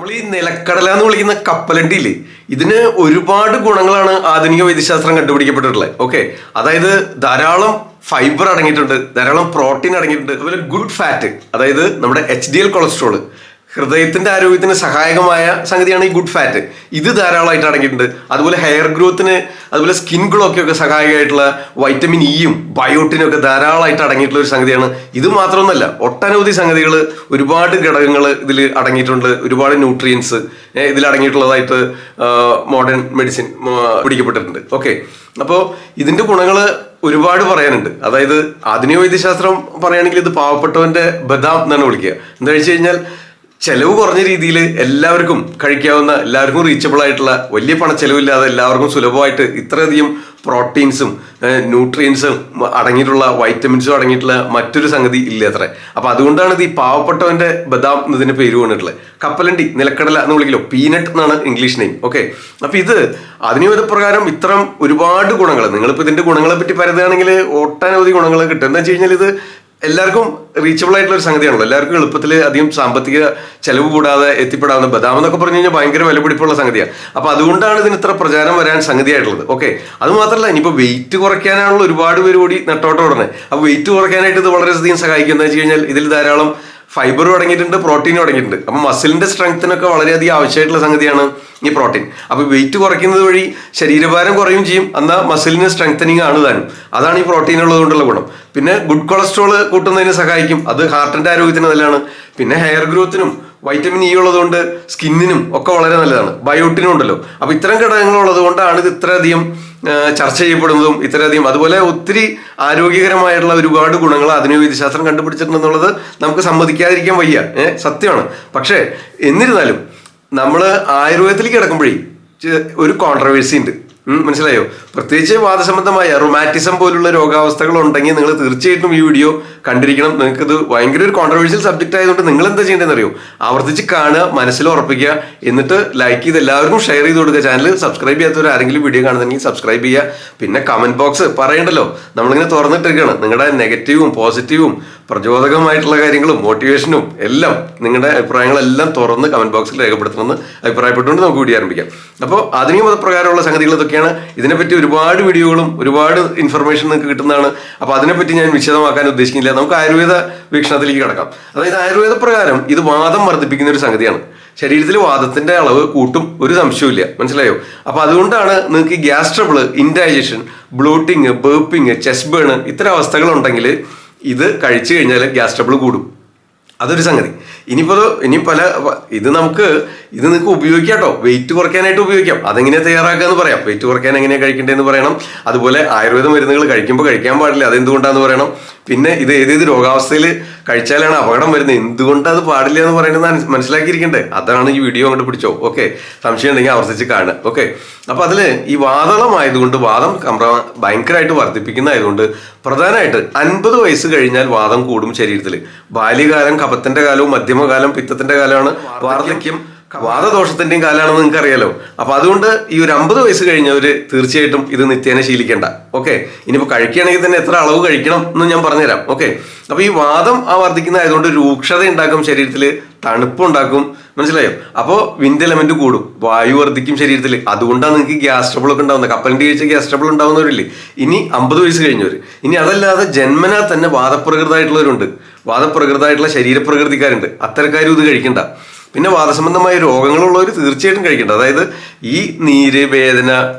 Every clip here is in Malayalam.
നമ്മൾ ഈ നിലക്കടല എന്ന് വിളിക്കുന്ന കപ്പലണ്ടിയില്ലേ, ഇതിന് ഒരുപാട് ഗുണങ്ങളാണ് ആധുനിക വൈദ്യശാസ്ത്രം കണ്ടുപിടിക്കപ്പെട്ടിട്ടുള്ളത്. ഓക്കെ, അതായത് ധാരാളം ഫൈബർ അടങ്ങിയിട്ടുണ്ട്, ധാരാളം പ്രോട്ടീൻ അടങ്ങിയിട്ടുണ്ട്, അതുപോലെ ഗുഡ് ഫാറ്റ്, അതായത് നമ്മുടെ HDL കൊളസ്ട്രോള്, ഹൃദയത്തിന്റെ ആരോഗ്യത്തിന് സഹായകമായ സംഗതിയാണ് ഈ ഗുഡ് ഫാറ്റ്. ഇത് ധാരാളമായിട്ട് അടങ്ങിയിട്ടുണ്ട്. അതുപോലെ ഹെയർ ഗ്രോത്തിന്, അതുപോലെ സ്കിൻ ഗ്ലോക്കൊക്കെ സഹായകമായിട്ടുള്ള വൈറ്റമിൻ ഇയും ബയോട്ടിനും ഒക്കെ ധാരാളമായിട്ട് അടങ്ങിയിട്ടുള്ള ഒരു സംഗതിയാണ്. ഇത് മാത്രമൊന്നുമല്ല, ഒട്ടനവധി സംഗതികൾ, ഒരുപാട് ഘടകങ്ങൾ ഇതിൽ അടങ്ങിയിട്ടുണ്ട്, ഒരുപാട് ന്യൂട്രിയൻസ് ഇതിൽ അടങ്ങിയിട്ടുള്ളതായിട്ട് മോഡേൺ മെഡിസിൻ പിടിക്കപ്പെട്ടിട്ടുണ്ട്. ഓക്കെ, അപ്പോൾ ഇതിന്റെ ഗുണങ്ങൾ ഒരുപാട് പറയാനുണ്ട്. അതായത് ആധുനിക വൈദ്യശാസ്ത്രം പറയുകയാണെങ്കിൽ ഇത് പാവപ്പെട്ടവന്റെ ബദാം എന്നാണ് വിളിക്കുക. എന്താ വെച്ച് കഴിഞ്ഞാൽ ചെലവ് കുറഞ്ഞ രീതിയിൽ എല്ലാവർക്കും കഴിക്കാവുന്ന, എല്ലാവർക്കും റീച്ചബിൾ ആയിട്ടുള്ള, വലിയ പണച്ചെലവില്ലാതെ എല്ലാവർക്കും സുലഭമായിട്ട് ഇത്രയധികം പ്രോട്ടീൻസും ന്യൂട്രിയൻസും അടങ്ങിയിട്ടുള്ള, വൈറ്റമിൻസും അടങ്ങിയിട്ടുള്ള മറ്റൊരു സംഗതി ഇല്ല അത്ര. അപ്പൊ അതുകൊണ്ടാണ് ഇത് ഈ പാവപ്പെട്ടവന്റെ ബദാം എന്നതിന് പേര് വന്നിട്ടുള്ളത്. കപ്പലണ്ടി, നിലക്കടല എന്ന് വിളിക്കലോ, പീനട്ട് എന്നാണ് ഇംഗ്ലീഷ് നെയിം. ഓക്കെ, അപ്പൊ ഇത് ആധുനിക പ്രകാരം ഇത്തരം ഒരുപാട് ഗുണങ്ങൾ, നിങ്ങളിപ്പോ ഇതിന്റെ ഗുണങ്ങളെ പറ്റി പറയുകയാണെങ്കിൽ ഒട്ടനവധി ഗുണങ്ങൾ കിട്ടും. എന്താ വെച്ച് കഴിഞ്ഞാൽ ഇത് എല്ലാവർക്കും റീച്ചബിൾ ആയിട്ടുള്ള ഒരു സംഗതിയാണല്ലോ. എല്ലാവർക്കും എളുപ്പത്തിൽ അധികം സാമ്പത്തിക ചെലവ് കൂടാതെ എത്തിപ്പെടാവുന്ന ബദാം എന്നൊക്കെ പറഞ്ഞു കഴിഞ്ഞാൽ ഭയങ്കര വിലപിടിപ്പുള്ള സംഗതിയാണ്. അപ്പൊ അതുകൊണ്ടാണ് ഇതിന് ഇത്ര പ്രചാരം വരാൻ സംഗതിയായിട്ടുള്ളത്. ഓക്കെ, അത് മാത്രമല്ല, ഇനിയിപ്പോൾ വെയിറ്റ് കുറയ്ക്കാനാണല്ലോ ഒരുപാട് പേര് കൂടി നെട്ടോട്ടം ഓടുന്നത്. അപ്പോൾ വെയിറ്റ് കുറയ്ക്കാനായിട്ട് ഇത് വളരെയധികം സഹായിക്കും. എന്താ വെച്ച് കഴിഞ്ഞാൽ ഇതിൽ ധാരാളം ഫൈബറും അടങ്ങിയിട്ടുണ്ട്, പ്രോട്ടീനും അടങ്ങിയിട്ടുണ്ട്. അപ്പം മസിലിന്റെ സ്ട്രെങ്ത്തിനൊക്കെ വളരെയധികം ആവശ്യമായിട്ടുള്ള സംഗതിയാണ് ഈ പ്രോട്ടീൻ. അപ്പൊ വെയിറ്റ് കുറയ്ക്കുന്നത് വഴി ശരീരഭാരം കുറയും ചെയ്യും, എന്നാൽ മസിലിന് സ്ട്രെങ്തനിങ് ആണ് താനും. അതാണ് ഈ പ്രോട്ടീൻ ഉള്ളതുകൊണ്ടുള്ള ഗുണം. പിന്നെ ഗുഡ് കൊളസ്ട്രോള് കൂട്ടുന്നതിന് സഹായിക്കും, അത് ഹാർട്ടിന്റെ ആരോഗ്യത്തിന് നല്ലതാണ്. പിന്നെ ഹെയർ ഗ്രോത്തിനും വൈറ്റമിൻ ഇ ഉള്ളതുകൊണ്ട് സ്കിന്നിനും ഒക്കെ വളരെ നല്ലതാണ്. ബയോട്ടിനും ഉണ്ടല്ലോ. അപ്പൊ ഇത്തരം ഘടകങ്ങൾ ഉള്ളത് കൊണ്ടാണ് ഇത് ഇത്രയധികം ചർച്ച ചെയ്യപ്പെടുന്നതും ഇത്രയധികം. അതുപോലെ ഒത്തിരി ആരോഗ്യകരമായിട്ടുള്ള ഒരുപാട് ഗുണങ്ങൾ ആധുനിക വൈദ്യശാസ്ത്രം കണ്ടുപിടിച്ചിട്ടുണ്ടെന്നുള്ളത് നമുക്ക് സമ്മതിക്കാതിരിക്കാൻ വയ്യ, സത്യമാണ്. പക്ഷേ എന്നിരുന്നാലും നമ്മൾ ആയുർവേദത്തിലേക്ക് കിടക്കുമ്പോഴേ ഒരു കോൺട്രവേഴ്സി ഉണ്ട്. മനസ്സിലായോ? പ്രത്യേകിച്ച് വാദസംബന്ധമായ റൊമാറ്റിസം പോലുള്ള രോഗാവസ്ഥകൾ ഉണ്ടെങ്കിൽ നിങ്ങൾ തീർച്ചയായിട്ടും ഈ വീഡിയോ കണ്ടിരിക്കണം. നിങ്ങൾക്ക് ഇത് ഭയങ്കര ഒരു കോൺട്രവേഴ്ഷ്യൽ സബ്ജക്റ്റ് ആയതുകൊണ്ട് നിങ്ങൾ എന്താ ചെയ്യേണ്ടതെന്ന് അറിയോ? ആവർത്തിച്ച് കാണുക, മനസ്സിൽ ഉറപ്പിക്കുക, എന്നിട്ട് ലൈക്ക് ചെയ്ത് എല്ലാവർക്കും ഷെയർ ചെയ്ത് കൊടുക്കുക. ചാനൽ സബ്സ്ക്രൈബ് ചെയ്യാത്തവർ ആരെങ്കിലും വീഡിയോ കാണുന്നുണ്ടെങ്കിൽ സബ്സ്ക്രൈബ് ചെയ്യുക. പിന്നെ കമന്റ് ബോക്സ് പറയണ്ടല്ലോ, നമ്മളിങ്ങനെ തുറന്നിട്ടിരിക്കുകയാണ്. നിങ്ങളുടെ നെഗറ്റീവും പോസിറ്റീവും പ്രചോദകമായിട്ടുള്ള കാര്യങ്ങളും മോട്ടിവേഷനും എല്ലാം, നിങ്ങളുടെ അഭിപ്രായങ്ങളെല്ലാം തുറന്ന് കമന്റ് ബോക്സിൽ രേഖപ്പെടുത്തണമെന്ന് അഭിപ്രായപ്പെട്ടുകൊണ്ട് നമുക്ക് വീഡിയോ ആരംഭിക്കാം. അപ്പോൾ ആധുനിക മതപ്രകാരമുള്ള സംഗതികൾ ഇതൊക്കെയാണ്. ഇതിനെപ്പറ്റി ഒരുപാട് വീഡിയോകളും ഒരുപാട് ഇൻഫർമേഷൻ നിങ്ങൾക്ക് കിട്ടുന്നതാണ്. അപ്പോൾ അതിനെപ്പറ്റി ഞാൻ വിശദമാക്കാൻ ഉദ്ദേശിക്കുന്നില്ല. നമുക്ക് ആയുർവേദ വീക്ഷണത്തിലേക്ക് കിടക്കാം. അതായത് ആയുർവേദ പ്രകാരം ഇത് വാദം വർദ്ധിപ്പിക്കുന്ന ഒരു സംഗതിയാണ്. ശരീരത്തിൽ വാദത്തിന്റെ അളവ് കൂട്ടും, ഒരു സംശയമില്ല. മനസ്സിലായോ? അപ്പൊ അതുകൊണ്ടാണ് നിങ്ങൾക്ക് gas trouble, indigestion, bloating, burping, chest burn ഇത്തരം അവസ്ഥകൾ ഉണ്ടെങ്കിൽ ഇത് കഴിച്ചു കഴിഞ്ഞാൽ ഗ്യാസ് ട്രബിൾ കൂടും. അതൊരു സംഗതി. ഇനി ഇത് നിങ്ങൾക്ക് ഉപയോഗിക്കാം കേട്ടോ. വെയിറ്റ് കുറയ്ക്കാനായിട്ട് ഉപയോഗിക്കാം. അതെങ്ങനെ തയ്യാറാക്കാന്ന് പറയാം. വെയിറ്റ് കുറയ്ക്കാൻ എങ്ങനെയാണ് കഴിക്കേണ്ടതെന്ന് പറയണം. അതുപോലെ ആയുർവേദ മരുന്നുകൾ കഴിക്കുമ്പോൾ കഴിക്കാൻ പാടില്ല, അതെന്തുകൊണ്ടാന്ന് പറയണം. പിന്നെ ഇത് ഏതേത് രോഗാവസ്ഥയിൽ കഴിച്ചാലാണ് അപകടം വരുന്നത്, എന്തുകൊണ്ട് അത് പാടില്ല എന്ന് പറയുന്നത് മനസ്സിലാക്കിയിരിക്കണ്ടേ. അതാണ് ഈ വീഡിയോ അങ്ങോട്ട് പിടിച്ചോ. ഓക്കെ, സംശയം ഉണ്ടെങ്കിൽ ആവർത്തിച്ച് കാണുക. ഓക്കെ, അപ്പൊ അതില് ഈ വാതളമായതുകൊണ്ട്, വാദം ഭയങ്കരമായിട്ട് വർദ്ധിപ്പിക്കുന്നതായതുകൊണ്ട് പ്രധാനമായിട്ട് 50 വയസ്സ് കഴിഞ്ഞാൽ വാദം കൂടും ശരീരത്തിൽ. ബാല്യകാലം കഫത്തിന്റെ കാലവും മധ്യമകാലം പിത്തത്തിന്റെ കാലമാണ്. വാർദ്ധക്യം വാദദോഷത്തിന്റെയും കാലമാണെന്ന് നിങ്ങൾക്ക് അറിയാലോ. അപ്പൊ അതുകൊണ്ട് ഈ ഒരു 50 വയസ്സ് കഴിഞ്ഞവര് തീർച്ചയായിട്ടും ഇത് നിത്യേന ശീലിക്കേണ്ട. ഓക്കെ, ഇനിയിപ്പോ കഴിക്കുകയാണെങ്കിൽ തന്നെ എത്ര അളവ് കഴിക്കണം എന്ന് ഞാൻ പറഞ്ഞുതരാം. ഓക്കെ, അപ്പൊ ഈ വാദം വർദ്ധിക്കുന്നതായതുകൊണ്ട് രൂക്ഷത ഉണ്ടാക്കും ശരീരത്തിൽ, തണുപ്പുണ്ടാക്കും. മനസ്സിലായോ? അപ്പോൾ വിൻഡ് എലമെന്റ് കൂടും, വായു വർദ്ധിക്കും ശരീരത്തിൽ. അതുകൊണ്ടാണ് നിങ്ങൾക്ക് ഗ്യാസ് ട്രബിൾ ഒക്കെ ഉണ്ടാവുന്നത്. കപ്പലിന്റെ കഴിച്ച ഗ്യാസ് ട്രബിൾ ഉണ്ടാവുന്നവരില്ലേ, ഇനി 50 വയസ്സ് കഴിഞ്ഞവര്. ഇനി അതല്ലാതെ ജന്മനാ തന്നെ വാദപ്രകൃതമായിട്ടുള്ളവരുണ്ട്, വാദപ്രകൃതമായിട്ടുള്ള ശരീരപ്രകൃതിക്കാരുണ്ട്. അത്തരക്കാരും ഇത് കഴിക്കണ്ട. പിന്നെ വാദസംബന്ധമായ രോഗങ്ങളുള്ളവർ തീർച്ചയായിട്ടും കഴിക്കേണ്ട. അതായത് ഈ നീര്, വേദന,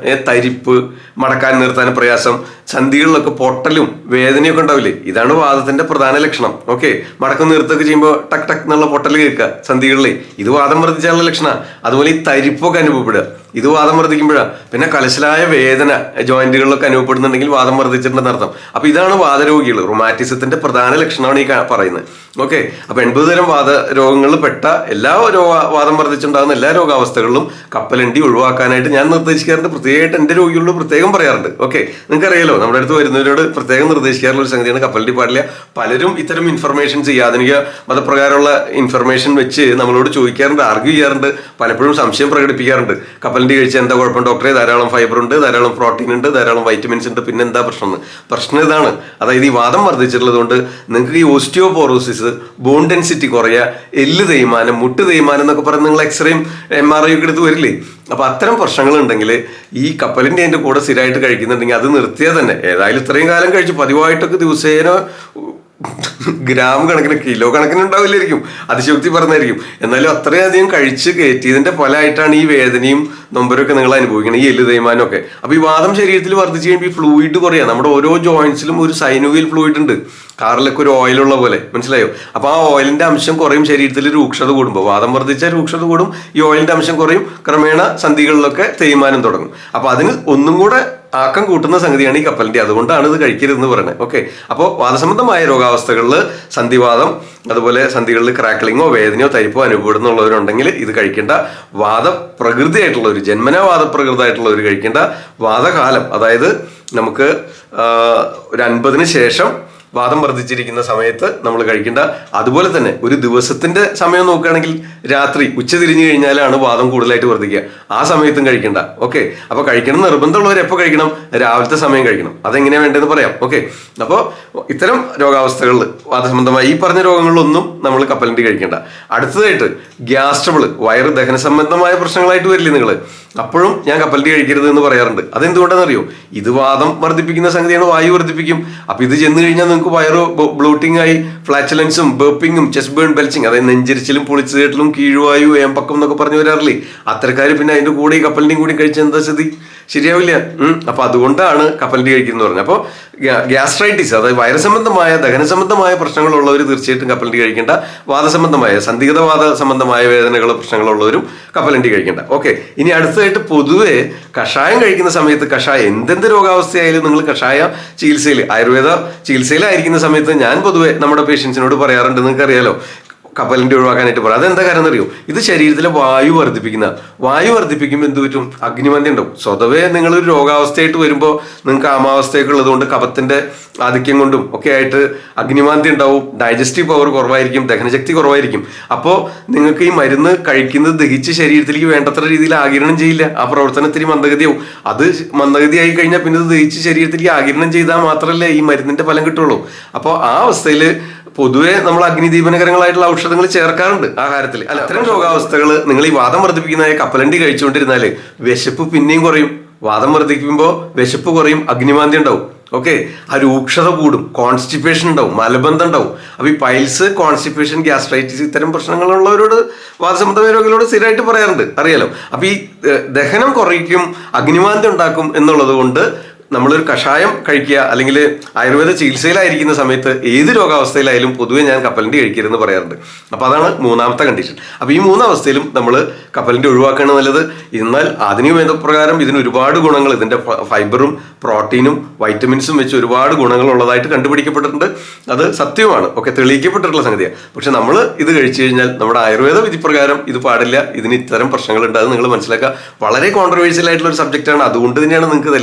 തരിപ്പ്, മടക്കാൻ നിർത്താൻ പ്രയാസം, സന്ധികളിലൊക്കെ പൊട്ടലും വേദനയൊക്കെ ഉണ്ടാവില്ലേ, ഇതാണ് വാദത്തിന്റെ പ്രധാന ലക്ഷണം. ഓക്കെ, മടക്കം നിർത്തുകയൊക്കെ ചെയ്യുമ്പോൾ ടക് ടക് എന്നുള്ള പൊട്ടൽ കേൾക്കുക സന്ധികളിലെ, ഇത് വാദം വർദ്ധിച്ചാലുള്ള ലക്ഷണമാണ്. അതുപോലെ ഈ തരിപ്പൊക്കെ അനുഭവപ്പെടുക, ഇത് വാദം വർദ്ധിക്കുമ്പോഴാണ്. പിന്നെ കലശലായ വേദന ജോയിന്റുകളിലൊക്കെ അനുഭവപ്പെടുന്നുണ്ടെങ്കിൽ വാദം വർദ്ധിച്ചിട്ടുണ്ടെന്ന് അർത്ഥം. അപ്പൊ ഇതാണ് വാദരോഗികൾ, റൊമാറ്റിസത്തിന്റെ പ്രധാന ലക്ഷണമാണ് ഈ പറയുന്നത്. ഓക്കെ, അപ്പൊ 80 തരം വാദ രോഗങ്ങളിൽ പെട്ട എല്ലാ വാദം വർദ്ധിച്ചുണ്ടാകുന്ന എല്ലാ രോഗാവസ്ഥകളിലും കപ്പലണ്ടി ഒഴിവാക്കാനായിട്ട് ഞാൻ നിർദ്ദേശിക്കാറുണ്ട്. പ്രത്യേകമായിട്ട് എന്റെ രോഗികളോട് പ്രത്യേകം പറയാറുണ്ട്. ഓക്കെ, നിങ്ങൾക്ക് അറിയാലോ, നമ്മുടെ അടുത്ത് വരുന്നവരോട് പ്രത്യേകം നിർദ്ദേശിക്കാറുള്ള ഒരു സംഗതിയാണ് കപ്പലണ്ടി പാടില്ല. പലരും ഇത്തരം ഇൻഫർമേഷൻസ്, ആധുനിക മതപ്രകാരമുള്ള ഇൻഫർമേഷൻ വെച്ച് നമ്മളോട് ചോദിക്കാറുണ്ട്, ആർഗ്യൂ ചെയ്യാറുണ്ട്, പലപ്പോഴും സംശയം പ്രകടിപ്പിക്കാറുണ്ട്. കപ്പലണ്ടി കപ്പലണ്ടി കഴിച്ചാൽ എന്താ കുഴപ്പം ഡോക്ടറെ? ധാരാളം ഫൈബർ ഉണ്ട്, ധാരാളം പ്രോട്ടീൻ ഉണ്ട്, ധാരാളം വൈറ്റമിൻസ് ഉണ്ട്, പിന്നെ എന്താ പ്രശ്നം ഇതാണ്. അതായത് ഈ വാദം വർദ്ധിച്ചിട്ടുള്ളത് കൊണ്ട് നിങ്ങൾക്ക് ഈ ഓസ്റ്റിയോപോറോസിസ്, ബോൺ ഡെൻസിറ്റി കുറയുക, എല്ല് തേയ്മാനം, മുട്ട് തേയ്മാനം എന്നൊക്കെ പറഞ്ഞ് നിങ്ങൾ എക്സ്റേയും MRI ഒക്കെ എടുത്ത് വരില്ലേ? അപ്പൊ അത്തരം പ്രശ്നങ്ങൾ ഉണ്ടെങ്കിൽ ഈ കപ്പലണ്ടി അതിന്റെ കൂടെ സ്ഥിരമായിട്ട് കഴിക്കുന്നുണ്ടെങ്കിൽ അത് നിർത്തിയാൽ തന്നെ, ഏതായാലും ഇത്രയും കാലം കഴിച്ചു പതിവായിട്ടൊക്കെ ദിവസേന ഗ്രാം കണക്കിന് കിലോ കണക്കിന് ഉണ്ടാവില്ലായിരിക്കും, അതിശയോക്തി പറഞ്ഞായിരിക്കും, എന്നാലും അത്രയധികം കഴിച്ച് കയറ്റിയതിന്റെ ഫലമായിട്ടാണ് ഈ വേദനയും നൊമ്പരൊക്കെ നിങ്ങൾ അനുഭവിക്കുന്നത്, ഈ എല്ല് തേയ്മാനം ഒക്കെ. അപ്പൊ ഈ വാദം ശരീരത്തിൽ വർദ്ധിച്ച് കഴിയുമ്പോൾ ഈ ഫ്ലൂയിഡ് കുറയാ. നമ്മുടെ ഓരോ ജോയിന്റ്സിലും ഒരു സൈനോവിയൽ ഫ്ലൂയിഡ് ഉണ്ട്, കാറിലൊക്കെ ഒരു ഓയിലുള്ള പോലെ, മനസ്സിലായോ? അപ്പൊ ആ ഓയിലിന്റെ അംശം കുറയും, ശരീരത്തിൽ രൂക്ഷത കൂടുമ്പോൾ വാദം വർദ്ധിച്ചാൽ രൂക്ഷത കൂടും, ഈ ഓയിലിന്റെ അംശം കുറയും, ക്രമേണ സന്ധികളിലൊക്കെ തേയ്മാനം തുടങ്ങും. അപ്പൊ അതിന് ഒന്നും കൂടെ ആക്കം കൂട്ടുന്ന സംഗതിയാണ് ഈ കപ്പലണ്ടി. അതുകൊണ്ടാണ് ഇത് കഴിക്കരുതെന്ന് പറയുന്നത്. ഓക്കെ, അപ്പോൾ വാദസംബന്ധമായ രോഗാവസ്ഥകളിൽ, സന്ധിവാദം, അതുപോലെ സന്ധികളിൽ ക്രാക്ലിങ്ങോ വേദനയോ തരിപ്പോ അനുഭവപ്പെടുന്നുള്ളവരുണ്ടെങ്കിൽ ഇത് കഴിക്കേണ്ട. വാദപ്രകൃതിയായിട്ടുള്ള ഒരു ജന്മനാ വാദപ്രകൃതമായിട്ടുള്ളവർ കഴിക്കേണ്ട. വാദകാലം, അതായത് നമുക്ക് ഒരു 50-ന് ശേഷം വാദം വർദ്ധിച്ചിരിക്കുന്ന സമയത്ത് നമ്മൾ കഴിക്കേണ്ട. അതുപോലെ തന്നെ ഒരു ദിവസത്തിന്റെ സമയം നോക്കുകയാണെങ്കിൽ രാത്രി ഉച്ച തിരിഞ്ഞു കഴിഞ്ഞാലാണ് വാദം കൂടുതലായിട്ട് വർദ്ധിക്കുക, ആ സമയത്തും കഴിക്കണ്ട. ഓക്കെ, അപ്പൊ കഴിക്കണം നിർബന്ധമുള്ളവർ എപ്പോൾ കഴിക്കണം? രാവിലത്തെ സമയം കഴിക്കണം. അതെങ്ങനെയാ വേണ്ടതെന്ന് പറയാം. ഓക്കെ, അപ്പോൾ ഇത്തരം രോഗാവസ്ഥകളിൽ, വാദസംബന്ധമായ ഈ പറഞ്ഞ രോഗങ്ങളിലൊന്നും നമ്മൾ കപ്പലണ്ടി കഴിക്കേണ്ട. അടുത്തതായിട്ട് ഗ്യാസ് ട്രബിൾ, വയറ് ദഹന സംബന്ധമായ പ്രശ്നങ്ങളായിട്ട് വരില്ലേ നിങ്ങൾ? അപ്പോഴും ഞാൻ കപ്പലണ്ടി കഴിക്കരുത് എന്ന് പറയാറുണ്ട്. അതെന്തുകൊണ്ടാണെന്നറിയോ? ഇത് വാദം വർദ്ധിപ്പിക്കുന്ന സംഗതിയാണ്, വായു വർദ്ധിപ്പിക്കും. അപ്പൊ ഇത് ചെന്ന് കഴിഞ്ഞാൽ നിങ്ങൾക്ക് വയറ് ബ്ലോട്ടിംഗ് ആയി ഫ്ലാറ്റുലൻസും ബർപ്പിങ്ങും ചെസ്റ്റ് ബേൺ ബെൽച്ചിങ്, അതായത് നെഞ്ചരിച്ചിലും പുളിച്ചുകേട്ടലും കീഴുവായു ഏമ്പക്കം എന്നൊക്കെ പറഞ്ഞു വരാറില്ലേ? അത്തരക്കാർ പിന്നെ അതിന്റെ കൂടെ ഈ കപ്പലണ്ടിയും കൂടി കഴിച്ച എന്താ സ്ഥിതി? ശരിയാവില്ല. അപ്പൊ അതുകൊണ്ടാണ് കപ്പലണ്ടി കഴിക്കുന്നത് പറഞ്ഞത്. അപ്പോൾ ഗ്യാസ്ട്രൈറ്റിസ്, അതായത് വയറ് സംബന്ധമായ ദഹന സംബന്ധമായ പ്രശ്നങ്ങളുള്ളവർ തീർച്ചയായിട്ടും കപ്പലണ്ടി കഴിക്കേണ്ട. വാദസംബന്ധമായ സന്ധിഗതവാദ സംബന്ധമായ വേദനകൾ പ്രശ്നങ്ങളുള്ളവരും കപ്പലണ്ടി കഴിക്കേണ്ട. ഓക്കെ, ഇനി അടുത്തതായിട്ട് പൊതുവെ കഷായം കഴിക്കുന്ന സമയത്ത്, കഷായം എന്തെന്ത് രോഗാവസ്ഥയായാലും നിങ്ങൾ കഷായ ചികിത്സയിൽ, ആയുർവേദ ചികിത്സയിലായിരിക്കുന്ന സമയത്ത് ഞാൻ പൊതുവെ നമ്മുടെ പേഷ്യൻസിനോട് പറയാറുണ്ട്, നിങ്ങൾക്ക് അറിയാലോ, കപ്പലണ്ടി ഒഴിവാക്കാനായിട്ട് പറയാം. അതെന്താ കാര്യം എന്നറിയോ? ഇത് ശരീരത്തിലെ വായു വർദ്ധിപ്പിക്കുമ്പോൾ എന്ത് പറ്റും? അഗ്നിമന്തി ഉണ്ടാവും. സ്വതവേ നിങ്ങളൊരു രോഗാവസ്ഥയായിട്ട് വരുമ്പോൾ നിങ്ങൾക്ക് ആമാവസ്ഥയൊക്കെ ഉള്ളതുകൊണ്ട് കഫത്തിന്റെ ആധിക്യം കൊണ്ടും ഒക്കെ ആയിട്ട് അഗ്നിമാന്തി ഉണ്ടാവും, ഡൈജസ്റ്റീവ് പവർ കുറവായിരിക്കും, ദഹനശക്തി കുറവായിരിക്കും. അപ്പോൾ നിങ്ങൾക്ക് ഈ മരുന്ന് കഴിക്കുന്നത് ദഹിച്ച് ശരീരത്തിലേക്ക് വേണ്ടത്ര രീതിയിൽ ആഗിരണം ചെയ്യില്ല, ആ പ്രവർത്തനത്തിന് മന്ദഗതിയാവും. അത് മന്ദഗതിയായി കഴിഞ്ഞാൽ പിന്നെ ഇത് ദഹിച്ച് ശരീരത്തിലേക്ക് ആഗിരണം ചെയ്താൽ മാത്രമല്ലേ ഈ മരുന്നിന്റെ ഫലം കിട്ടുള്ളൂ. അപ്പോൾ ആ അവസ്ഥയിൽ പൊതുവെ നമ്മൾ അഗ്നിദീപനകരങ്ങളായിട്ടുള്ള ഔഷധങ്ങൾ ചേർക്കാറുണ്ട് ആഹാരത്തിൽ. അല്ല, അത്തരം രോഗാവസ്ഥകൾ നിങ്ങൾ ഈ വാദം വർദ്ധിപ്പിക്കുന്നതായ കപ്പലണ്ടി കഴിച്ചുകൊണ്ടിരുന്നാല് വിശപ്പ് പിന്നെയും കുറയും. വാദം വർദ്ധിക്കുമ്പോൾ വിശപ്പ് കുറയും, അഗ്നിമാന്തി ഉണ്ടാവും. ഓക്കെ, ആ രൂക്ഷത കൂടും, കോൺസ്റ്റിപ്പേഷൻ ഉണ്ടാവും, മലബന്ധം ഉണ്ടാവും. അപ്പൊ ഈ പൈൽസ്, കോൺസ്റ്റിപ്പേഷൻ, ഗ്യാസ്ട്രൈറ്റിസ് ഇത്തരം പ്രശ്നങ്ങളുള്ളവരോട്, വാദസംബന്ധമായ രോഗികളോട് സ്ഥിരമായിട്ട് പറയാറുണ്ട്, അറിയാലോ. അപ്പൊ ഈ ദഹനം കുറയ്ക്കും, അഗ്നിമാന്തി ഉണ്ടാക്കും എന്നുള്ളത് കൊണ്ട് നമ്മളൊരു കഷായം കഴിക്കുക, അല്ലെങ്കിൽ ആയുർവേദ ചികിത്സയിലായിരിക്കുന്ന സമയത്ത് ഏത് രോഗാവസ്ഥയിലായാലും പൊതുവെ ഞാൻ കപ്പലണ്ടി കഴിക്കരുതെന്ന് പറയാറുണ്ട്. അപ്പൊ അതാണ് മൂന്നാമത്തെ കണ്ടീഷൻ. അപ്പൊ ഈ മൂന്നവസ്ഥയിലും നമ്മൾ കപ്പലണ്ടി ഒഴിവാക്കുകയാണ് നല്ലത്. എന്നാൽ ആധുനിക വേദപ്രകാരം ഇതിന് ഒരുപാട് ഗുണങ്ങൾ, ഇതിന്റെ ഫൈബറും പ്രോട്ടീനും വൈറ്റമിൻസും വെച്ച് ഒരുപാട് ഗുണങ്ങൾ ഉള്ളതായിട്ട് കണ്ടുപിടിക്കപ്പെട്ടിട്ടുണ്ട്. അത് സത്യമാണ്, ഒക്കെ തെളിയിക്കപ്പെട്ടിട്ടുള്ള സംഗതിയാണ്. പക്ഷെ നമ്മൾ ഇത് കഴിച്ചു കഴിഞ്ഞാൽ നമ്മുടെ ആയുർവേദ വിധിപ്രകാരം ഇത് പാടില്ല, ഇതിന് ഇത്തരം പ്രശ്നങ്ങളുണ്ട്. അത് നിങ്ങൾ മനസ്സിലാക്കുക. വളരെ കോൺട്രവേഴ്സ്യൽ ആയിട്ടുള്ള ഒരു സബ്ജക്റ്റാണ്. അതുകൊണ്ട് തന്നെയാണ് നിങ്ങൾക്ക് ഇത്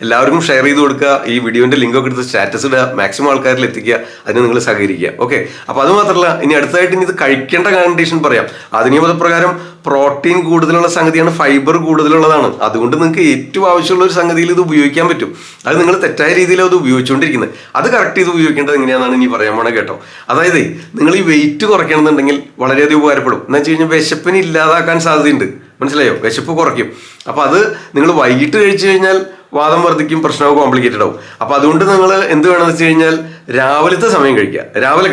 എല്ലാവർക്കും ഷെയർ ചെയ്ത് കൊടുക്കുക. ഈ വീഡിയോന്റെ ലിങ്ക് ഒക്കെ എടുത്ത് സ്റ്റാറ്റസ് ഇടുക, മാക്സിമം ആൾക്കാരിൽ എത്തിക്കുക. അതിന് നിങ്ങൾ സഹകരിക്കുക. ഓക്കെ, അപ്പൊ അത് മാത്രമല്ല, ഇനി അടുത്തതായിട്ട് ഇനി ഇത് കഴിക്കേണ്ട കണ്ടീഷൻ പറയാം. ആധുനിക മതപ്രകാരം പ്രോട്ടീൻ കൂടുതലുള്ള സംഗതിയാണ്, ഫൈബർ കൂടുതലുള്ളതാണ്. അതുകൊണ്ട് നിങ്ങൾക്ക് ഏറ്റവും ആവശ്യമുള്ള ഒരു സംഗതിയിൽ ഇത് ഉപയോഗിക്കാൻ പറ്റും. അത് നിങ്ങൾ തെറ്റായ രീതിയിൽ അത് ഉപയോഗിച്ചുകൊണ്ടിരിക്കുന്നത്. അത് കറക്റ്റ് ചെയ്ത് ഉപയോഗിക്കേണ്ടത് എങ്ങനെയാണെന്നാണ് ഇനി പറയാൻ പോണേ, കേട്ടോ. അതായത് നിങ്ങൾ ഈ വെയിറ്റ് കുറയ്ക്കണമെന്നുണ്ടെങ്കിൽ വളരെയധികം ഉപകാരപ്പെടും. എന്ന് വെച്ച് കഴിഞ്ഞാൽ വിശപ്പിന് ഇല്ലാതാക്കാൻ സാധ്യതയുണ്ട്, മനസ്സിലായോ? വിശപ്പ് കുറയ്ക്കും. അപ്പൊ അത് നിങ്ങൾ വൈകിട്ട് കഴിച്ചു കഴിഞ്ഞാൽ വാദം വർദ്ധിക്കും, പ്രശ്നവും കോംപ്ലിക്കേറ്റഡ് ആവും. അപ്പൊ അതുകൊണ്ട് നിങ്ങൾ എന്ത് വേണമെന്ന് വെച്ച് കഴിഞ്ഞാൽ രാവിലത്തെ സമയം കഴിക്കുക, രാവിലെ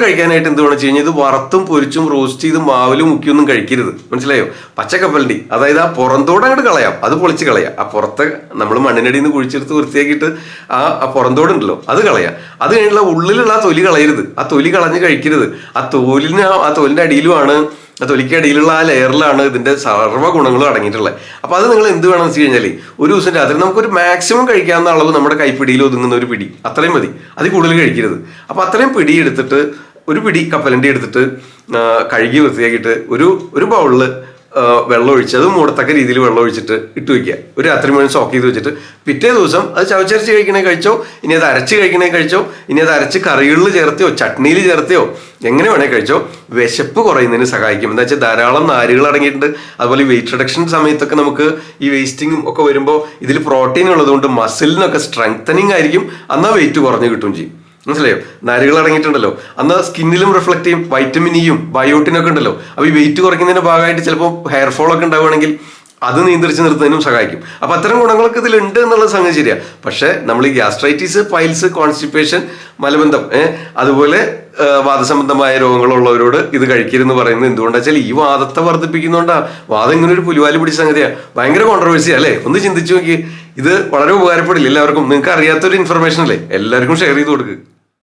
കഴിക്കാനായിട്ട് എന്ത് വേണമെന്ന് വെച്ച് കഴിഞ്ഞാൽ ഇത് വറുത്തും പൊരിച്ചും റോസ്റ്റ് ചെയ്തും മാവിലും മുക്കിയൊന്നും കഴിക്കരുത്, മനസ്സിലായോ? പച്ചക്കപ്പലണ്ടി, അതായത് ആ പുറന്തോട് അങ്ങോട്ട് കളയാം, അത് പൊളിച്ച് കളയാം. ആ പുറത്തെ നമ്മൾ മണ്ണിനടിയിൽ നിന്ന് കുഴിച്ചെടുത്ത് വൃത്തിയാക്കിയിട്ട് ആ പുറന്തോടുണ്ടല്ലോ അത് കളയാം. അത് കഴിഞ്ഞുള്ള ഉള്ളിലുള്ള ആ തൊലി കളയരുത്, ആ തൊലി കളഞ്ഞ് കഴിക്കരുത്. ആ തോലിന്റെ അടിയിലുമാണ്, ആ തൊലിക്കടിയിലുള്ള ആ ലെയറിലാണ് ഇതിന്റെ സർവ്വ ഗുണങ്ങളും അടങ്ങിയിട്ടുള്ളത്. അപ്പൊ അത് നിങ്ങൾ എന്ത് വേണമെന്ന് വെച്ച് കഴിഞ്ഞാൽ ഒരു ദിവസം രാത്രി നമുക്കൊരു മാക്സിമം കഴിക്കാവുന്ന അളവ് നമ്മുടെ കൈപ്പിടിയിൽ ഒതുങ്ങുന്ന ഒരു പിടി, അത്രയും മതി, അതിൽ കൂടുതൽ കഴിക്കരുത്. അപ്പൊ അത്രയും പിടി എടുത്തിട്ട്, ഒരു പിടി കപ്പലണ്ടി എടുത്തിട്ട് കഴുകി വൃത്തിയാക്കിയിട്ട് ഒരു ബൗളിൽ വെള്ളം ഒഴിച്ച് അത് മൂടത്തക്ക രീതിയിൽ വെള്ളം ഒഴിച്ചിട്ട് ഇട്ട് വയ്ക്കുക. ഒരു രാത്രി മുഴുവൻ സോക്ക് ചെയ്ത് വെച്ചിട്ട് പിറ്റേ ദിവസം അത് ചവച്ചരച്ച് കഴിക്കണേ കഴിച്ചോ, ഇനി അത് അരച്ച് കഴിക്കണേ കഴിച്ചോ, ഇനി അത് അരച്ച് കറികളിൽ ചേർത്തിയോ ചട്നിയിൽ ചേർത്തിയോ എങ്ങനെ വേണേൽ കഴിച്ചോ. വിശപ്പ് കുറയുന്നതിന് സഹായിക്കും. എന്താ വെച്ചാൽ ധാരാളം നാരുകൾ അടങ്ങിയിട്ടുണ്ട്. അതുപോലെ വെയിറ്റ് റിഡക്ഷൻ സമയത്തൊക്കെ നമുക്ക് ഈ വേസ്റ്റിങ്ങും ഒക്കെ വരുമ്പോൾ ഇതിൽ പ്രോട്ടീൻ ഉള്ളതുകൊണ്ട് മസിലിനൊക്കെ സ്ട്രെങ്തനിങ് ആയിരിക്കും. എന്നാൽ വെയിറ്റ് കുറഞ്ഞു കിട്ടും ചെയ്യും. മനസ്സിലായോ? നാരുകൾ അടങ്ങിയിട്ടുണ്ടല്ലോ. അന്ന് സ്കിന്നിലും റിഫ്ലക്ട് ചെയ്യും. വൈറ്റമിൻ ഇയും ബയോട്ടിനൊക്കെ ഉണ്ടല്ലോ. അപ്പോൾ ഈ വെയിറ്റ് കുറയ്ക്കുന്നതിന്റെ ഭാഗമായിട്ട് ചിലപ്പോൾ ഹെയർ ഫോൾ ഒക്കെ ഉണ്ടാവുകയാണെങ്കിൽ അത് നിയന്ത്രിച്ച് നിർത്തുന്നതിനും സഹായിക്കും. അപ്പൊ അത്തരം ഗുണങ്ങളൊക്കെ ഇതിലുണ്ട് എന്നുള്ളത് സംഗതി ശരിയാണ്. പക്ഷെ നമ്മൾ ഈ ഗ്യാസ്ട്രൈറ്റിസ്, പൈൽസ്, കോൺസ്റ്റിപ്പേഷൻ, മലബന്ധം, അതുപോലെ വാദസംബന്ധമായ രോഗങ്ങളുള്ളവരോട് ഇത് കഴിക്കരുതെന്ന് പറയുന്നത് എന്തുകൊണ്ടാ വെച്ചാൽ ഈ വാദത്തെ വർദ്ധിപ്പിക്കുന്നതുകൊണ്ടാ. വാദം ഇങ്ങനെ ഒരു പുലിവാലി പിടിച്ച സംഗതിയാണ്. ഭയങ്കര കോൺട്രവേഴ്സി അല്ലേ? ഒന്ന് ചിന്തിച്ചു നോക്കി. ഇത് വളരെ ഉപകാരപ്പെടില്ല എല്ലാവർക്കും. നിങ്ങൾക്ക് അറിയാത്തൊരു ഇൻഫർമേഷൻ അല്ലേ? എല്ലാവർക്കും ഷെയർ ചെയ്ത് കൊടുക്കുക.